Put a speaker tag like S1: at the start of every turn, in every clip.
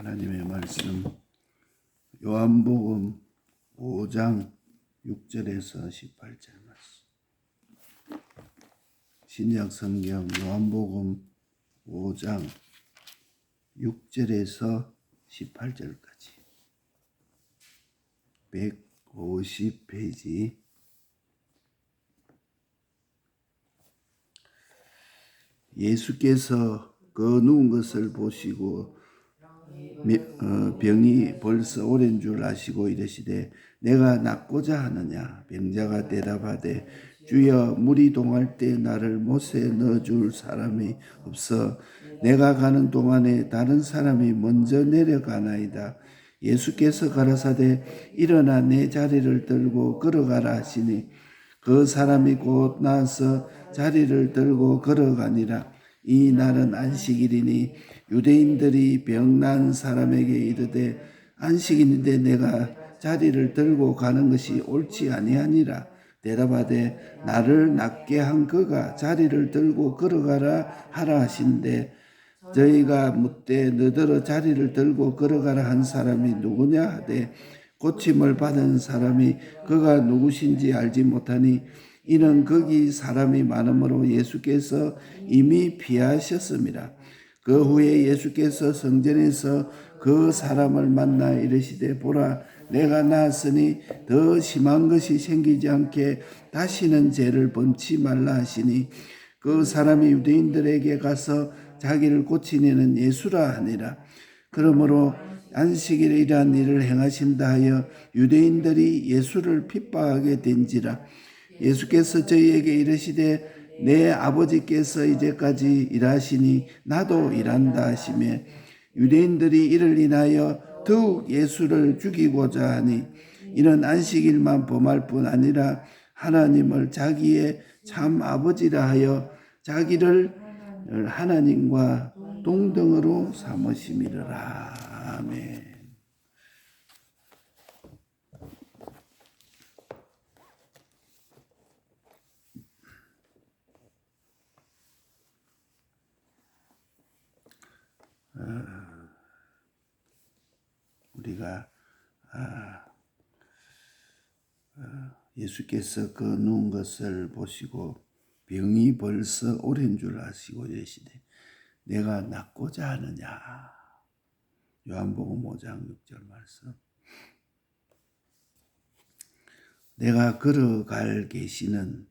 S1: 하나님의 말씀 요한복음 5장 6절에서 18절 말씀. 신약 성경 요한복음 5장 6절에서 18절까지 150페이지. 예수께서 그 누운 것을 보시고 병이 벌써 오랜 줄 아시고 이르시되 내가 낫고자 하느냐. 병자가 대답하되 주여 물이 동할 때 나를 못에 넣어줄 사람이 없어 내가 가는 동안에 다른 사람이 먼저 내려가나이다. 예수께서 가라사대 일어나 내 자리를 들고 걸어가라 하시니 그 사람이 곧 나서 자리를 들고 걸어가니라. 이 날은 안식일이니 유대인들이 병난 사람에게 이르되 안식일인데 내가 자리를 들고 가는 것이 옳지 아니하니라. 대답하되 나를 낫게 한 그가 자리를 들고 걸어가라 하라 하신대 저희가 묻되 너더러 자리를 들고 걸어가라 한 사람이 누구냐 하되 고침을 받은 사람이 그가 누구신지 알지 못하니 이는 거기 사람이 많으므로 예수께서 이미 피하셨습니다. 그 후에 예수께서 성전에서 그 사람을 만나 이르시되 보라 내가 나았으니 더 심한 것이 생기지 않게 다시는 죄를 범치 말라 하시니 그 사람이 유대인들에게 가서 자기를 고치니는 예수라 하니라. 그러므로 안식일에 이러한 일을 행하신다 하여 유대인들이 예수를 핍박하게 된지라. 예수께서 저희에게 이르시되 내 아버지께서 이제까지 일하시니 나도 일한다 하시며 유대인들이 이를 인하여 더욱 예수를 죽이고자 하니 이는 안식일만 범할 뿐 아니라 하나님을 자기의 참 아버지라 하여 자기를 하나님과 동등으로 삼으심이라. 아멘. 우리가 예수께서 그 누운 것을 보시고 병이 벌써 오랜 줄 아시고 이르시되 내가 낫고자 하느냐. 요한복음 5장 6절 말씀. 내가 걸어갈 계시는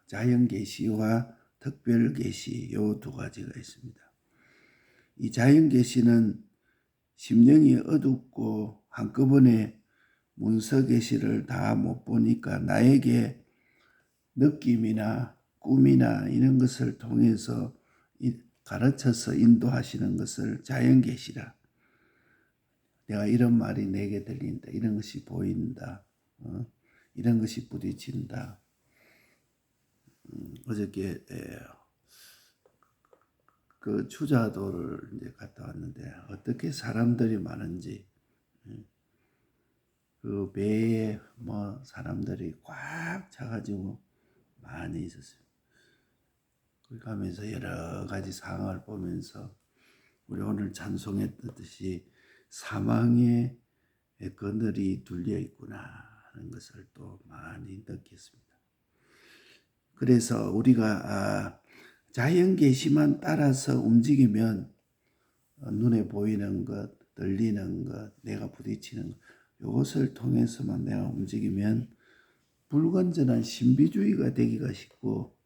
S1: 자연 계시와 특별 계시 요 두 가지가 있습니다. 이 자연 계시는 심령이 어둡고 한꺼번에 문서 계시를 다 못 보니까 나에게 느낌이나 꿈이나 이런 것을 통해서 가르쳐서 인도하시는 것을 자연 계시라. 내가 이런 말이 내게 들린다. 이런 것이 보인다. 이런 것이 부딪힌다. 어저께 그 추자도를 이제 갔다 왔는데 어떻게 사람들이 많은지 그 배에 뭐 사람들이 꽉 차가지고 많이 있었어요. 거기 가면서 여러 가지 상황을 보면서 우리 오늘 찬송했듯이 사망의 그늘이 둘려 있구나 하는 것을 또 많이 느꼈습니다. 그래서 우리가 자연 계시만 따라서 움직이면 눈에 보이는 것, 들리는 것, 내가 부딪히는 것 이것을 통해서만 내가 움직이면 불건전한 신비주의가 되기가 쉽고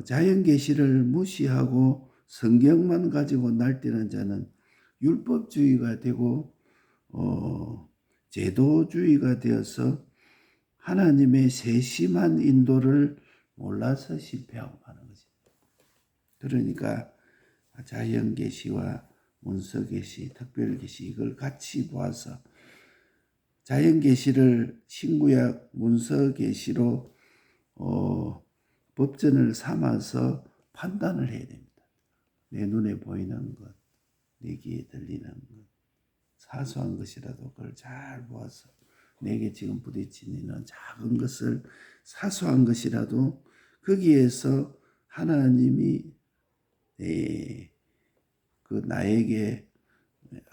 S1: 자연 계시를 무시하고 성경만 가지고 날뛰는 자는 율법주의가 되고 제도주의가 되어서 하나님의 세심한 인도를 몰라서 실패하고 마는 것입니다. 그러니까 자연 계시와 문서 계시, 특별 계시 이걸 같이 보아서 자연 계시를 신구약 문서 계시로 법전을 삼아서 판단을 해야 됩니다. 내 눈에 보이는 것, 내 귀에 들리는 것, 사소한 것이라도 그걸 잘 보아서 내게 지금 부딪히는 작은 것을 사소한 것이라도 거기에서 하나님이 그 나에게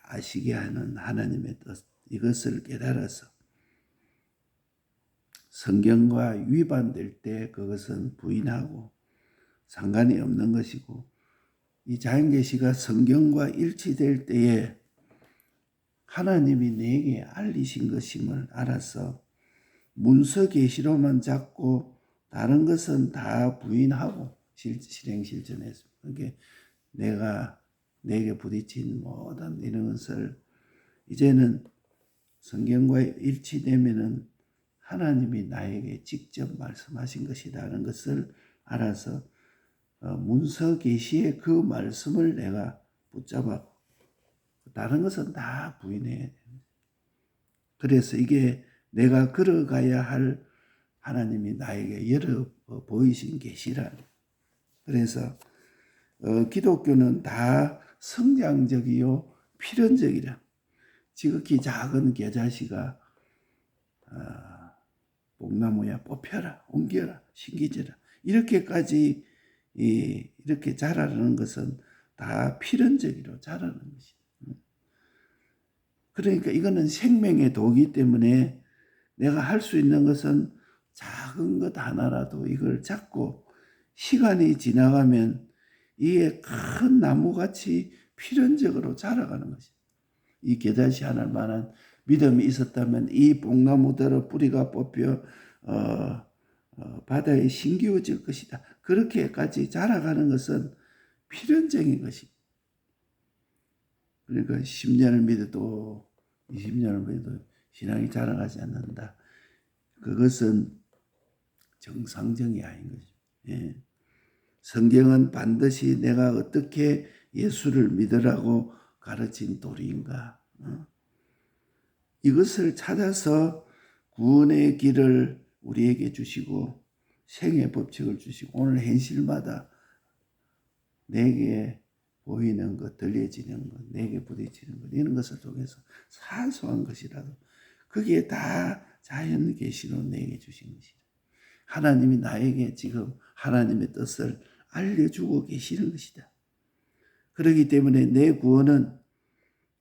S1: 아시게 하는 하나님의 뜻, 이것을 깨달아서 성경과 위반될 때 그것은 부인하고 상관이 없는 것이고, 이 자연계시가 성경과 일치될 때에 하나님이 내게 알리신 것임을 알아서 문서계시로만 잡고 다른 것은 다 부인하고 실행 실천했습니다. 그러니까 내가 내게 부딪힌 모든 이런 것을 이제는 성경과 일치되면은 하나님이 나에게 직접 말씀하신 것이라는 것을 알아서 문서 계시의 그 말씀을 내가 붙잡아 다른 것은 다 부인해야 됩니다. 그래서 이게 내가 걸어가야 할 하나님이 나에게 열어 보이신 계시라. 그래서 기독교는 다 성장적이요 필연적이라. 지극히 작은 겨자씨가 뽕나무야 뽑혀라, 옮겨라, 심기져라 이렇게까지 이렇게 자라는 것은 다 필연적으로 자라는 것이다. 그러니까 이거는 생명의 도기 때문에 내가 할 수 있는 것은 작은 것 하나라도 이걸 잡고 시간이 지나가면 이게 큰 나무같이 필연적으로 자라가는 것이다. 이 겨자씨 하나만한 믿음이 있었다면 이 뽕나무대로 뿌리가 뽑혀 바다에 심기워질 것이다. 그렇게까지 자라가는 것은 필연적인 것입니다. 그러니까 10년을 믿어도 20년을 믿어도 신앙이 자라가지 않는다. 그것은 정상적이 아닌 것입니다. 예. 성경은 반드시 내가 어떻게 예수를 믿으라고 가르친 도리인가. 이것을 찾아서 구원의 길을 우리에게 주시고 생의 법칙을 주시고 오늘 현실마다 내게 보이는 것, 들려지는 것, 내게 부딪히는 것 이런 것을 통해서 사소한 것이라도 그게 다 자연 계시로 내게 주신 것이다. 하나님이 나에게 지금 하나님의 뜻을 알려주고 계시는 것이다. 그렇기 때문에 내 구원은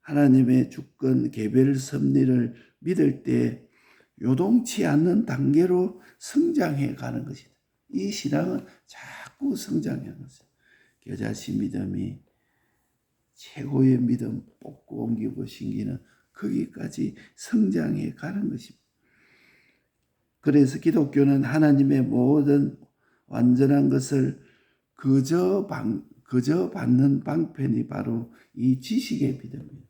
S1: 하나님의 주권 개별 섭리를 믿을 때 요동치 않는 단계로 성장해 가는 것이다. 이 신앙은 자꾸 성장하는 것이다. 겨자씨 믿음이 최고의 믿음 뽑고 옮기고 심기는 거기까지 성장해 가는 것입니다. 그래서 기독교는 하나님의 모든 완전한 것을 그저 받는 방편이 바로 이 지식의 믿음입니다.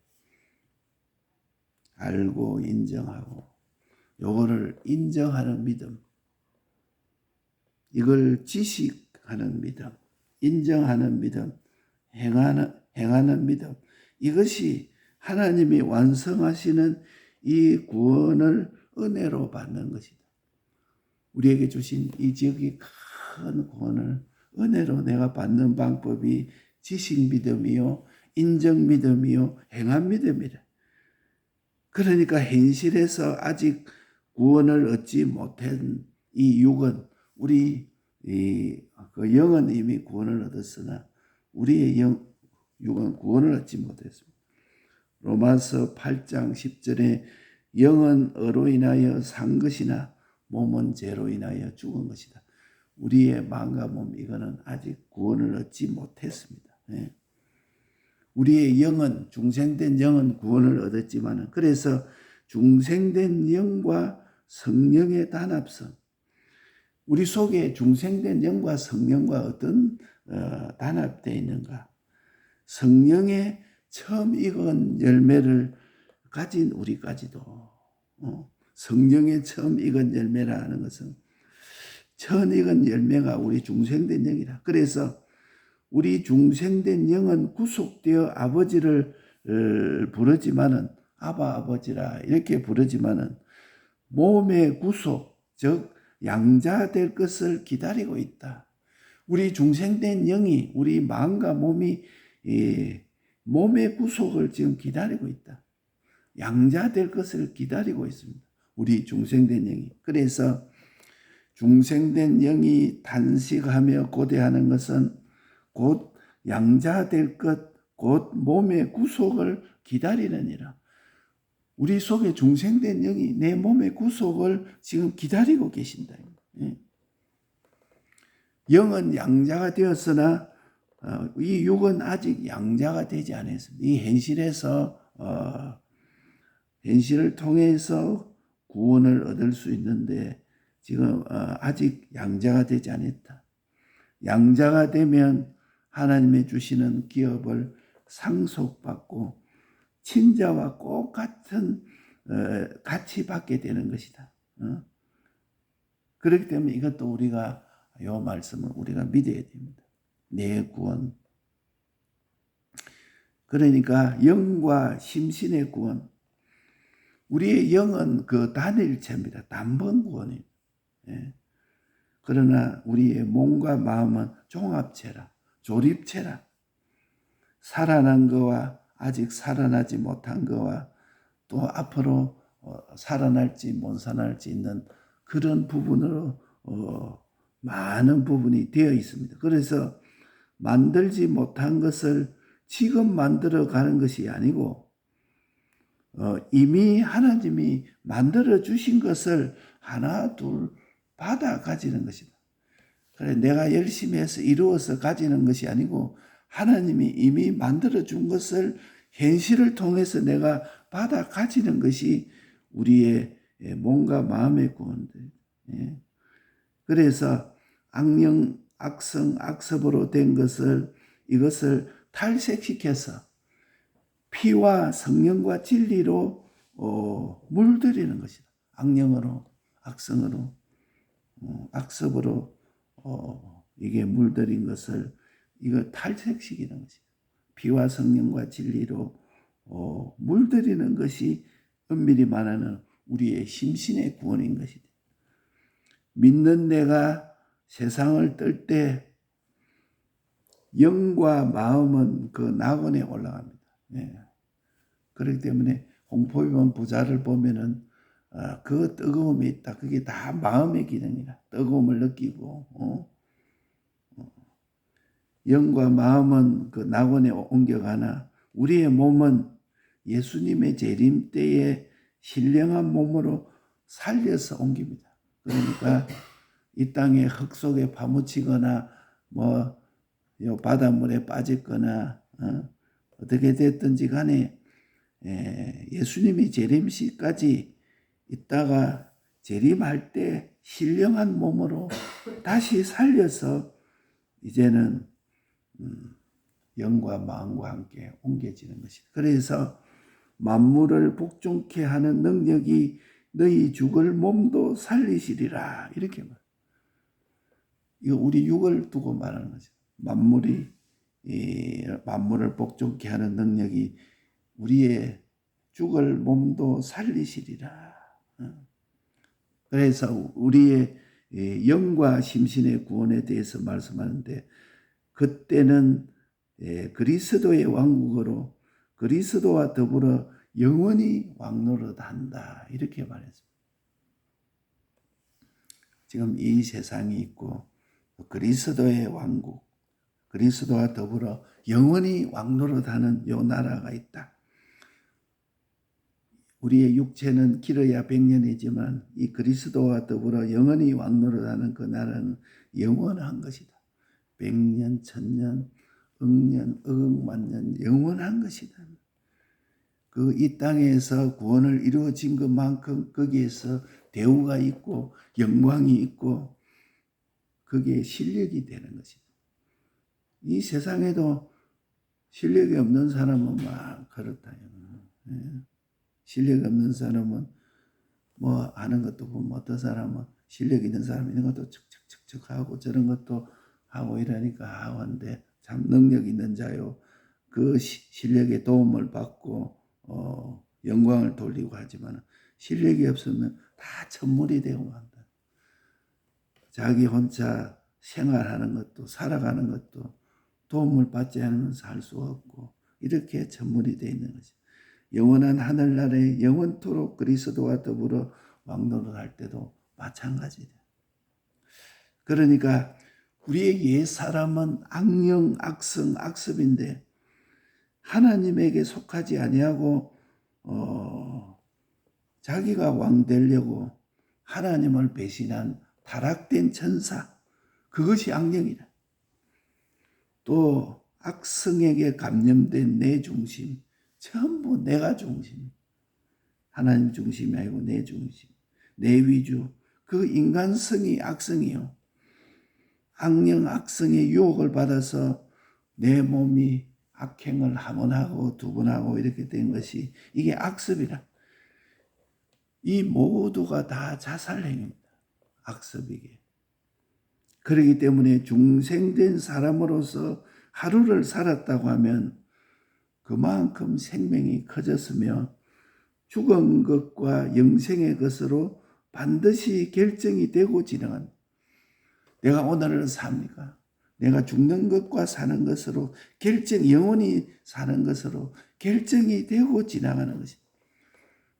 S1: 알고 인정하고 요거를 인정하는 믿음, 이걸 지식하는 믿음, 인정하는 믿음, 행하는 믿음, 이것이 하나님이 완성하시는 이 구원을 은혜로 받는 것이다. 우리에게 주신 이 지극히 큰 구원을 은혜로 내가 받는 방법이 지식 믿음이요, 인정 믿음이요, 행한 믿음이라. 그러니까 현실에서 아직 구원을 얻지 못한 이 육은 우리 그 영은 이미 구원을 얻었으나 우리의 육은 구원을 얻지 못했습니다. 로마서 8장 10절에 영은 어로 인하여 산 것이나 몸은 죄로 인하여 죽은 것이다. 우리의 마음과 몸 이거는 아직 구원을 얻지 못했습니다. 네. 우리의 영은 중생된 영은 구원을 얻었지만 그래서 중생된 영과 성령의 단합성 우리 속에 중생된 영과 성령과 어떤 단합되어 있는가 성령의 처음 익은 열매를 가진 우리까지도 성령의 처음 익은 열매라 하는 것은 처음 익은 열매가 우리 중생된 영이라. 그래서 우리 중생된 영은 구속되어 아버지를 부르지만은 아바 아버지라 이렇게 부르지만은 몸의 구속 즉 양자될 것을 기다리고 있다. 우리 중생된 영이 우리 마음과 몸이 몸의 구속을 지금 기다리고 있다. 양자될 것을 기다리고 있습니다. 우리 중생된 영이. 그래서 중생된 영이 탄식하며 고대하는 것은 곧 양자될 것, 곧 몸의 구속을 기다리느니라. 우리 속에 중생된 영이 내 몸의 구속을 지금 기다리고 계신다. 영은 양자가 되었으나 이 육은 아직 양자가 되지 않았습니다. 이 현실을 통해서 구원을 얻을 수 있는데 지금 아직 양자가 되지 않았다. 양자가 되면 하나님의 주시는 기업을 상속받고 친자와 똑같은 가치 받게 되는 것이다. 그렇기 때문에 이것도 우리가 이 말씀을 우리가 믿어야 됩니다. 내 구원. 그러니까 영과 심신의 구원. 우리의 영은 그 단일체입니다. 단번 구원입니다. 그러나 우리의 몸과 마음은 종합체라, 조립체라. 살아난 거와 아직 살아나지 못한 거와 또 앞으로 살아날지 못 살아날지 있는 그런 부분으로 많은 부분이 되어 있습니다. 그래서 만들지 못한 것을 지금 만들어 가는 것이 아니고 이미 하나님이 만들어 주신 것을 하나 둘 받아 가지는 것이다. 그래 내가 열심히 해서 이루어서 가지는 것이 아니고 하나님이 이미 만들어 준 것을 현실을 통해서 내가 받아 가지는 것이 우리의 몸과 마음의 구원들. 그래서 악령, 악성, 악습으로 된 이것을 탈색시켜서 피와 성령과 진리로 물들이는 것이다. 악령으로, 악성으로, 악습으로 이게 물들인 것을 이거 탈색시키는 것이다. 피와 성령과 진리로 물들이는 것이 엄밀히 말하는 우리의 심신의 구원인 것이다. 믿는 내가 세상을 뜰 때 영과 마음은 그 낙원에 올라갑니다. 그렇기 때문에 홍포비원 부자를 보면은 그 뜨거움이 있다. 그게 다 마음의 기능이다. 뜨거움을 느끼고 영과 마음은 그 낙원에 옮겨가나 우리의 몸은 예수님의 재림 때에 신령한 몸으로 살려서 옮깁니다. 그러니까 이 땅의 흙 속에 파묻히거나 바닷물에 빠졌거나 어떻게 됐든지 간에 예수님이 재림시까지 있다가 재림할 때 신령한 몸으로 다시 살려서 이제는 영과 마음과 함께 옮겨지는 것이다. 그래서 만물을 복종케 하는 능력이 너희 죽을 몸도 살리시리라 이렇게 말. 이거 우리 육을 두고 말하는 거죠. 만물을 복종케 하는 능력이 우리의 죽을 몸도 살리시리라. 그래서 우리의 영과 심신의 구원에 대해서 말씀하는데 그때는 그리스도의 왕국으로 그리스도와 더불어 영원히 왕노릇한다 이렇게 말했습니다. 지금 이 세상이 있고 그리스도의 왕국, 그리스도와 더불어 영원히 왕노릇하는 요 나라가 있다. 우리의 육체는 길어야 100년이지만 이 그리스도와 더불어 영원히 왕노릇하는 그 나라는 영원한 것이다. 100년, 1000년, 억년, 억만년 영원한 것이다. 그 이 땅에서 구원을 이루어진 것만큼 거기에서 대우가 있고 영광이 있고 그게 실력이 되는 것이다. 이 세상에도 실력이 없는 사람은 막 그렇다. 실력이 없는 사람은 하는 것도 보면 어떤 사람은 실력 있는 사람 이런 것도 척척척척 하고 저런 것도 하고 이러니까 하는데 참 능력 있는 자요. 그 실력의 도움을 받고 영광을 돌리고 하지만 실력이 없으면 다 천물이 되고 한다. 자기 혼자 생활하는 것도 살아가는 것도 도움을 받지 않으면 살 수 없고 이렇게 천물이 되어 있는 거죠. 영원한 하늘나라에 영원토록 그리스도와 더불어 왕노릇할 때도 마찬가지다. 그러니까 우리의 옛 사람은 악령, 악성, 악습인데 하나님에게 속하지 아니하고 자기가 왕 되려고 하나님을 배신한 타락된 천사, 그것이 악령이다. 또 악성에게 감염된 내 중심, 전부 내가 중심, 하나님 중심이 아니고 내 중심, 내 위주, 그 인간성이 악성이요. 악령 악성의 유혹을 받아서 내 몸이 악행을 한 번 하고 두 번 하고 이렇게 된 것이, 이게 악습이라. 이 모두가 다 자살행위입니다. 악습이게. 그렇기 때문에 중생된 사람으로서 하루를 살았다고 하면 그만큼 생명이 커졌으며 죽은 것과 영생의 것으로 반드시 결정이 되고 지나간다. 내가 오늘을 삽니까? 내가 죽는 것과 사는 것으로 영원히 사는 것으로 결정이 되고 지나가는 것입니다.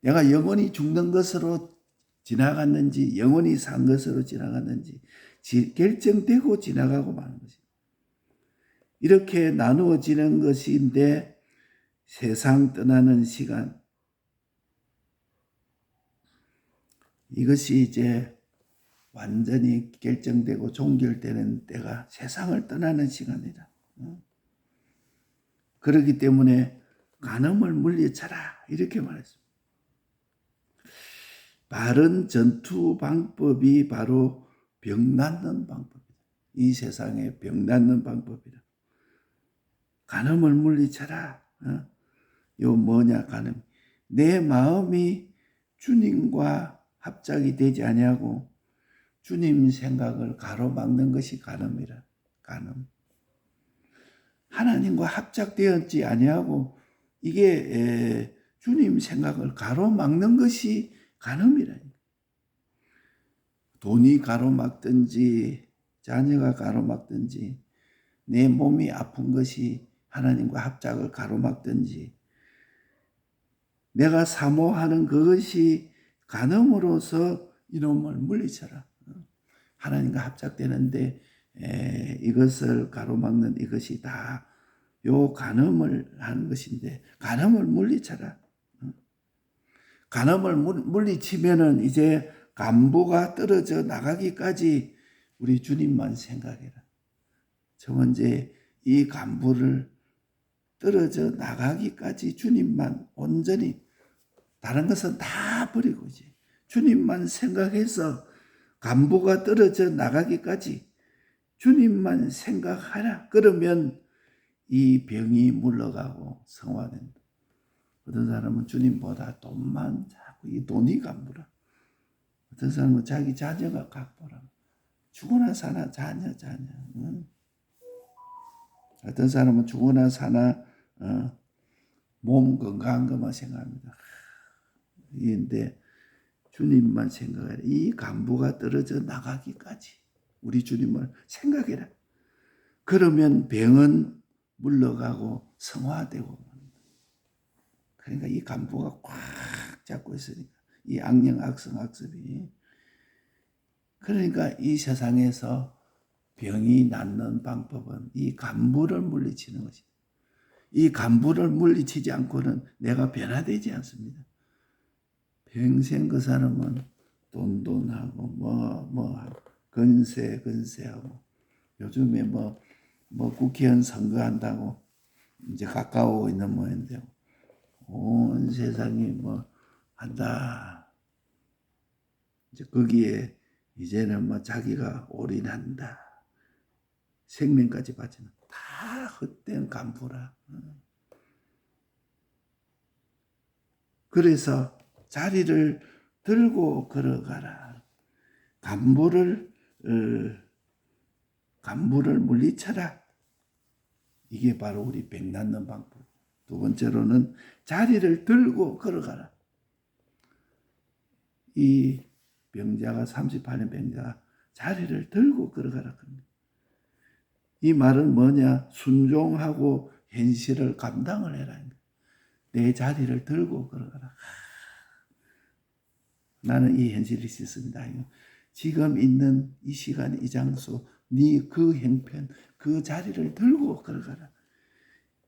S1: 내가 영원히 죽는 것으로 지나갔는지 영원히 산 것으로 지나갔는지 결정되고 지나가고 마는 것입니다. 이렇게 나누어지는 것인데 세상 떠나는 시간, 이것이 이제 완전히 결정되고 종결되는 때가 세상을 떠나는 시간이다. 그렇기 때문에 간음을 물리쳐라 이렇게 말했습니다. 바른 전투 방법이 바로 병 낫는 방법이다. 이 세상에 병 낫는 방법이다. 간음을 물리쳐라. 요 뭐냐 간음. 내 마음이 주님과 합작이 되지 아니하고 주님 생각을 가로막는 것이 간음이라. 간음. 하나님과 합작되었지 아니하고 이게 주님 생각을 가로막는 것이 간음이라. 돈이 가로막든지 자녀가 가로막든지 내 몸이 아픈 것이 하나님과 합작을 가로막든지 내가 사모하는 그것이 간음으로서 이놈을 물리쳐라. 하나님과 합작되는데 이것을 가로막는 이것이 다 요 간음을 하는 것인데 간음을 물리쳐라. 간음을 물리치면은 이제 간부가 떨어져 나가기까지 우리 주님만 생각해라. 저 먼저 이 간부를 떨어져 나가기까지 주님만 온전히, 다른 것은 다 버리고 이제 주님만 생각해서 간부가 떨어져 나가기까지 주님만 생각하라. 그러면 이 병이 물러가고 성화된다. 어떤 사람은 주님보다 돈만 자꾸, 이 돈이 간부라. 어떤 사람은 자기 자녀가 각보라. 죽으나 사나 자녀. 어떤 사람은 죽으나 사나 몸 건강한 것만 생각합니다. 그런데 주님만 생각해라. 이 간부가 떨어져 나가기까지 우리 주님을 생각해라. 그러면 병은 물러가고 성화되고. 그러니까 이 간부가 꽉 잡고 있으니까 이 악령 악성 악습이. 그러니까 이 세상에서 병이 낫는 방법은 이 간부를 물리치는 것이다. 이 간부를 물리치지 않고는 내가 변화되지 않습니다. 평생 그 사람은 돈하고 뭐 건세하고 요즘에 뭐 국회의원 선거한다고 이제 가까워 있는 모양인데 온 세상이 뭐 한다. 이제 거기에 이제는 뭐 자기가 올인한다. 생명까지 바치는 다 헛된 간부라. 그래서 자리를 들고 걸어가라. 간부를 물리쳐라. 이게 바로 우리 병 낫는 방법. 두 번째로는 자리를 들고 걸어가라. 이 병자가 38년 병자가 자리를 들고 걸어가라. 이 말은 뭐냐? 순종하고 현실을 감당을 해라. 내 자리를 들고 걸어가라. 나는 이 현실이 있습니다. 지금 있는 이 시간, 이 장소, 네 그 형편, 그 자리를 들고 걸어가라.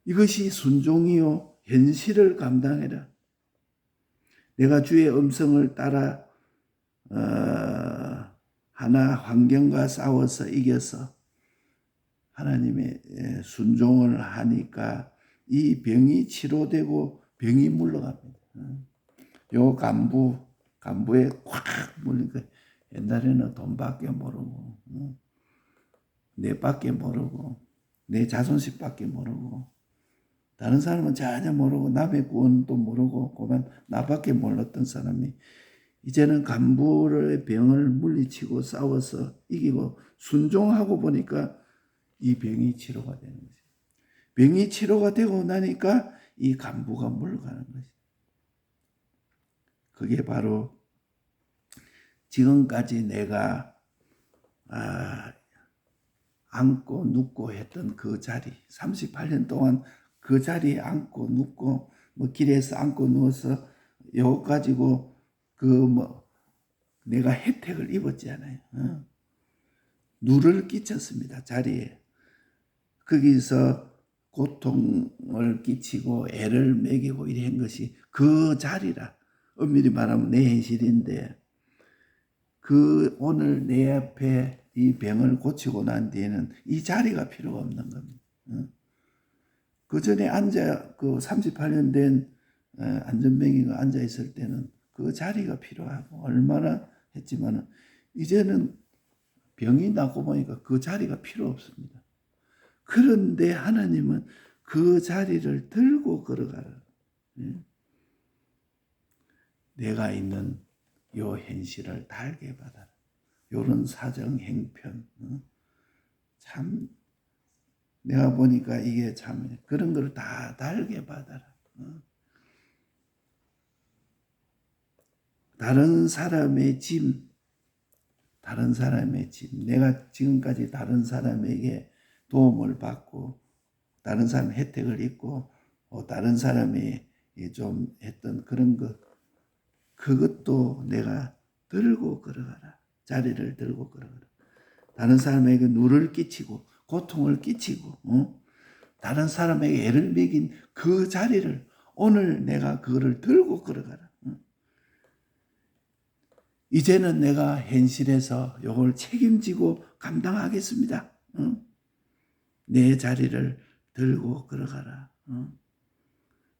S1: 이것이 순종이요 현실을 감당해라. 내가 주의 음성을 따라 하나 환경과 싸워서 이겨서 하나님의 순종을 하니까 이 병이 치료되고 병이 물러갑니다. 요 간부에 콱 물리니까 옛날에는 돈밖에 모르고 내 밖에 모르고 내 자존심밖에 모르고 다른 사람은 전혀 모르고 남의 구원도 모르고 그만 나밖에 몰랐던 사람이 이제는 간부의 병을 물리치고 싸워서 이기고 순종하고 보니까 이 병이 치료가 되는 거죠. 병이 치료가 되고 나니까 이 간부가 물러가는 거죠. 그게 바로 지금까지 내가 앉고 눕고 했던 그 자리, 38년 동안 그 자리에 앉고 눕고 뭐 길에서 앉고 누워서 요 가지고 내가 혜택을 입었잖아요. 누를 끼쳤습니다. 자리에. 거기서 고통을 끼치고 애를 먹이고 이런 것이 그 자리라. 엄밀히 말하면 내 현실인데 오늘 내 앞에 이 병을 고치고 난 뒤에는 이 자리가 필요가 없는 겁니다. 그 전에 그 38년 된 안전뱅이가 앉아 있을 때는 그 자리가 필요하고 얼마나 했지만은 이제는 병이 나고 보니까 그 자리가 필요 없습니다. 그런데 하나님은 그 자리를 들고 걸어가라. 내가 있는 요 현실을 달게 받아라. 요런 사정 행편 참 내가 보니까 이게 참 그런 걸 다 달게 받아라. 다른 사람의 짐, 내가 지금까지 다른 사람에게 도움을 받고 다른 사람 혜택을 입고 다른 사람이 좀 했던 그런 것 그것도 내가 들고 걸어가라. 자리를 들고 걸어가라. 다른 사람에게 누를 끼치고 고통을 끼치고 다른 사람에게 애를 먹인 그 자리를 오늘 내가 그거를 들고 걸어가라. 이제는 내가 현실에서 이걸 책임지고 감당하겠습니다. 내 자리를 들고 걸어가라.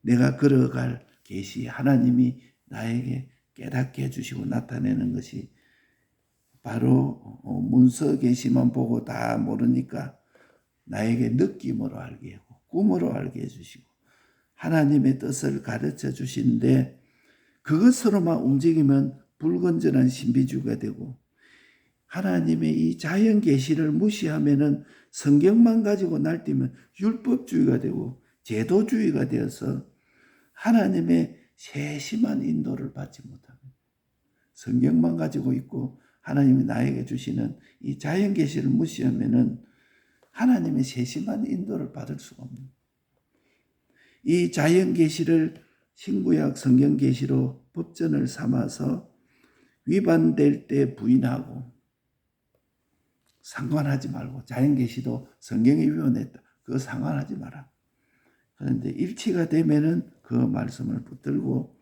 S1: 내가 걸어갈 계시 하나님이 나에게 깨닫게 해주시고 나타내는 것이 바로 문서 계시만 보고 다 모르니까 나에게 느낌으로 알게 하고 꿈으로 알게 해주시고 하나님의 뜻을 가르쳐 주시는데 그것으로만 움직이면 불건전한 신비주의가 되고 하나님의 이 자연 계시를 무시하면은 성경만 가지고 날뛰면 율법주의가 되고 제도주의가 되어서 하나님의 세심한 인도를 받지 못합니다. 성경만 가지고 있고 하나님이 나에게 주시는 이 자연 계시를 무시하면은 하나님의 세심한 인도를 받을 수가 없는 이 자연 계시를 신구약 성경 계시로 법전을 삼아서 위반될 때 부인하고 상관하지 말고 자연 계시도 성경에 위반했다. 그거 상관하지 마라. 그런데 일치가 되면은 그 말씀을 붙들고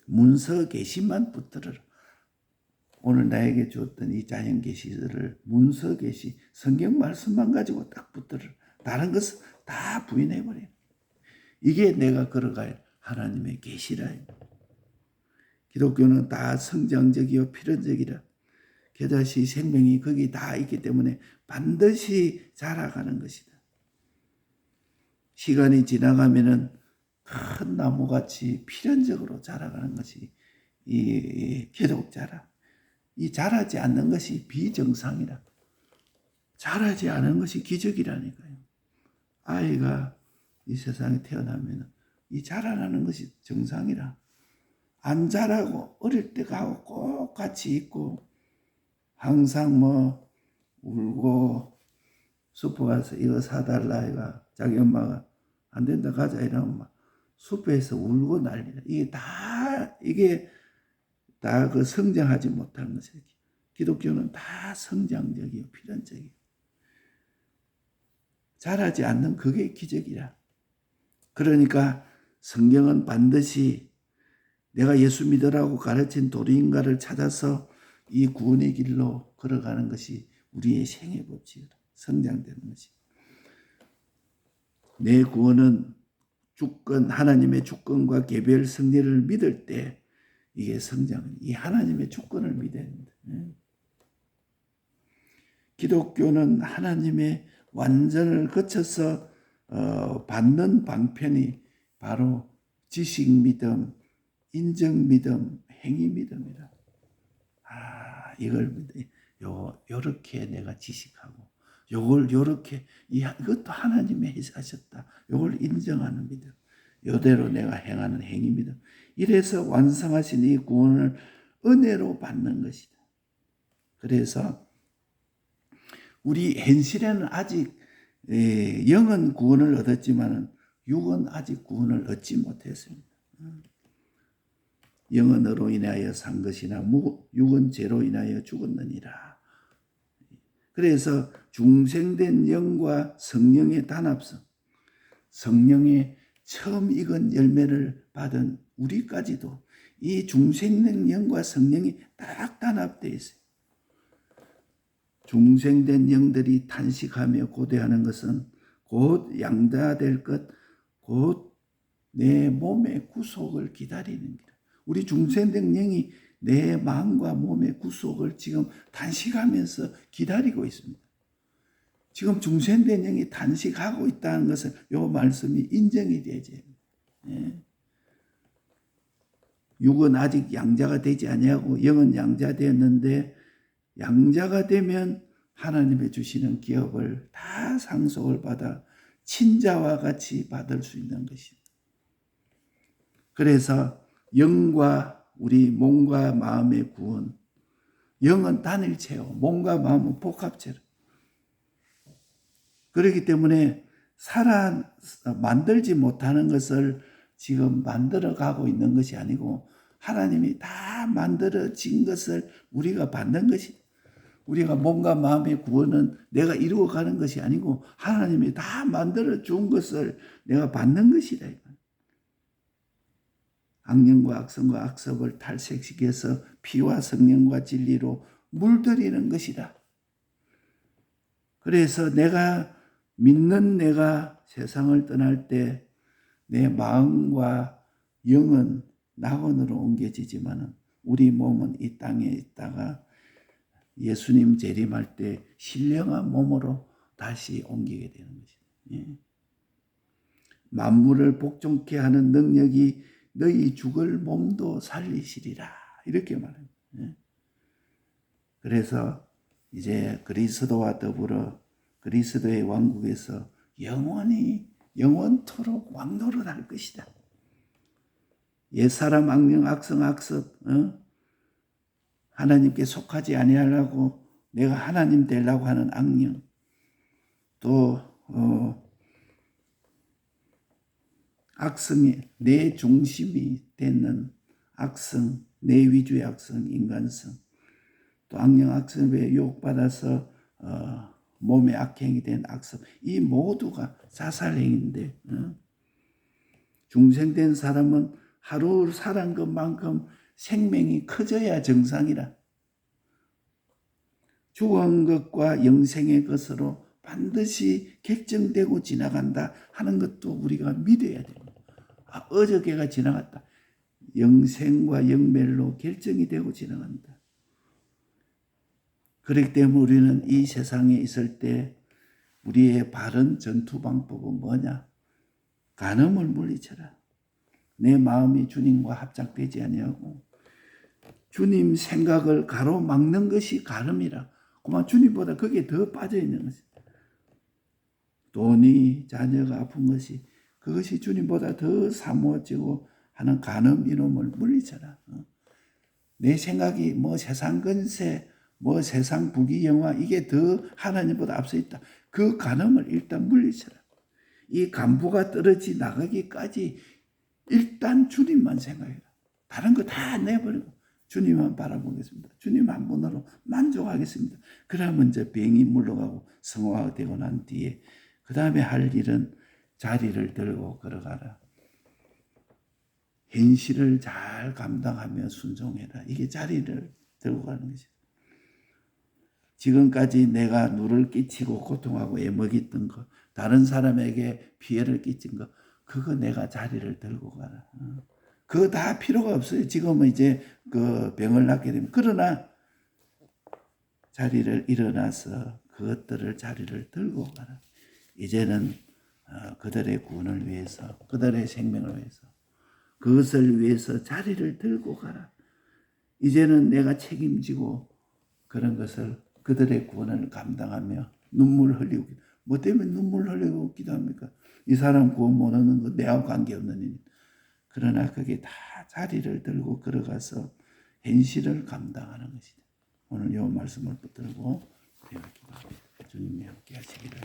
S1: 문서 계시만 붙들어라. 오늘 나에게 주었던 이 자연 계시를 문서 계시 성경 말씀만 가지고 딱 붙들어라. 다른 것은 다 부인해버려. 이게 내가 걸어갈 하나님의 계시라. 기독교는 다 성장적이요 필연적이라. 겨자씨 생명이 거기 다 있기 때문에 반드시 자라가는 것이다. 시간이 지나가면은 큰 나무같이 필연적으로 자라가는 것이 이 기독자라. 이 자라지 않는 것이 비정상이라. 자라지 않은 것이 기적이라니까요. 아이가 이 세상에 태어나면 이 자라나는 것이 정상이라. 안 자라고 어릴 때 가고 꼭 같이 있고 항상 뭐 울고 숲에 가서 이거 사달라 이가 자기 엄마가 안 된다 가자 이러면 막 숲에서 울고 난리다. 이게 다 그 성장하지 못하는 것이에요. 기독교는 다 성장적이고 필연적이에요. 자라지 않는 그게 기적이라. 그러니까 성경은 반드시 내가 예수 믿으라고 가르친 도리인가를 찾아서 이 구원의 길로 걸어가는 것이 우리의 생애 법칙이다. 성장되는 것이. 내 구원은 주권, 하나님의 주권과 개별 승리를 믿을 때 이게 성장은 이 하나님의 주권을 믿어야 됩니다. 기독교는 하나님의 완전을 거쳐서 받는 방편이 바로 지식 믿음, 인정 믿음, 행위 믿음이라. 이걸 요렇게 내가 지식하고 요걸 요렇게 이것도 하나님이 하셨다. 요걸 인정하는 믿음. 요대로 내가 행하는 행위 믿음. 이래서 완성하신 이 구원을 은혜로 받는 것이다. 그래서 우리 현실에는 아직 영은 구원을 얻었지만 육은 아직 구원을 얻지 못했습니다. 영은 너로 인하여 산 것이나 육은 죄로 인하여 죽었느니라. 그래서 중생된 영과 성령의 단합성, 성령의 처음 익은 열매를 받은 우리까지도 이 중생된 영과 성령이 딱 단합되어 있어요. 중생된 영들이 탄식하며 고대하는 것은 곧 양자될 것, 곧 내 몸의 구속을 기다리는 길. 우리 중생된 영이 내 마음과 몸의 구속을 지금 단식하면서 기다리고 있습니다. 지금 중생된 영이 단식하고 있다는 것은 이 말씀이 인정이 되지. 육은 아직 양자가 되지 아니하고 영은 양자되었는데 양자가 되면 하나님의 주시는 기업을 다 상속을 받아 친자와 같이 받을 수 있는 것입니다. 그래서 영과 우리 몸과 마음의 구원, 영은 단일체요, 몸과 마음은 복합체로. 그렇기 때문에 만들지 못하는 것을 지금 만들어가고 있는 것이 아니고 하나님이 다 만들어진 것을 우리가 받는 것이다. 우리가 몸과 마음의 구원은 내가 이루어가는 것이 아니고 하나님이 다 만들어준 것을 내가 받는 것이다. 악령과 악성과 악섭을 탈색시켜서 피와 성령과 진리로 물들이는 것이다. 그래서 내가 믿는 내가 세상을 떠날 때 내 마음과 영은 낙원으로 옮겨지지만 우리 몸은 이 땅에 있다가 예수님 재림할 때 신령한 몸으로 다시 옮기게 되는 것입니다. 만물을 복종케 하는 능력이 너희 죽을 몸도 살리시리라. 이렇게 말합니다. 그래서 이제 그리스도와 더불어 그리스도의 왕국에서 영원토록 왕노릇할 것이다. 옛사람 악령 악성 악섭 하나님께 속하지 아니하려고 내가 하나님 되려고 하는 악령, 또 악성이 내 중심이 되는 악성, 내 위주의 악성, 인간성, 또 악령 악성에 유혹받아서 몸의 악행이 된 악성, 이 모두가 자살행위인데 중생된 사람은 하루 살은 것만큼 생명이 커져야 정상이라. 죽은 것과 영생의 것으로 반드시 결정되고 지나간다 하는 것도 우리가 믿어야 됩니다. 어저께가 지나갔다. 영생과 영멸로 결정이 되고 지나간다. 그렇기 때문에 우리는 이 세상에 있을 때 우리의 바른 전투 방법은 뭐냐? 간음을 물리쳐라. 내 마음이 주님과 합작되지 아니하고 주님 생각을 가로막는 것이 간음이라. 그만 주님보다 거기에 더 빠져있는 것이. 돈이 자녀가 아픈 것이 그것이 주님보다 더 사모지고 하는 간음 이놈을 물리쳐라. 내 생각이 세상 건세 세상 부귀영화 이게 더 하나님보다 앞서 있다. 그 간음을 일단 물리쳐라. 이 간부가 떨어지 나가기까지 일단 주님만 생각해라. 다른 거 다 내버리고 주님만 바라보겠습니다. 주님 한 분으로 만족하겠습니다. 그러면 이제 병이 물러가고 성화가 되고 난 뒤에 그 다음에 할 일은 자리를 들고 걸어가라. 현실을 잘 감당하며 순종해라. 이게 자리를 들고 가는 것이죠. 지금까지 내가 누를 끼치고 고통하고 애먹였던 거, 다른 사람에게 피해를 끼친 거, 그거 내가 자리를 들고 가라. 그거 다 필요가 없어요. 지금은 이제 그 병을 낫게 되면. 그러나 자리를 일어나서 그것들을 자리를 들고 가라. 이제는 그들의 구원을 위해서, 그들의 생명을 위해서, 그것을 위해서 자리를 들고 가라. 이제는 내가 책임지고 그런 것을 그들의 구원을 감당하며 눈물 흘리고, 뭐 때문에 눈물 흘리고 기도합니까? 이 사람 구원 못 얻는 거 내하고 관계없는 일. 그러나 그게 다 자리를 들고 걸어가서 현실을 감당하는 것이다. 오늘 이 말씀을 붙들고 기도합니다. 주님이 함께 하시기를.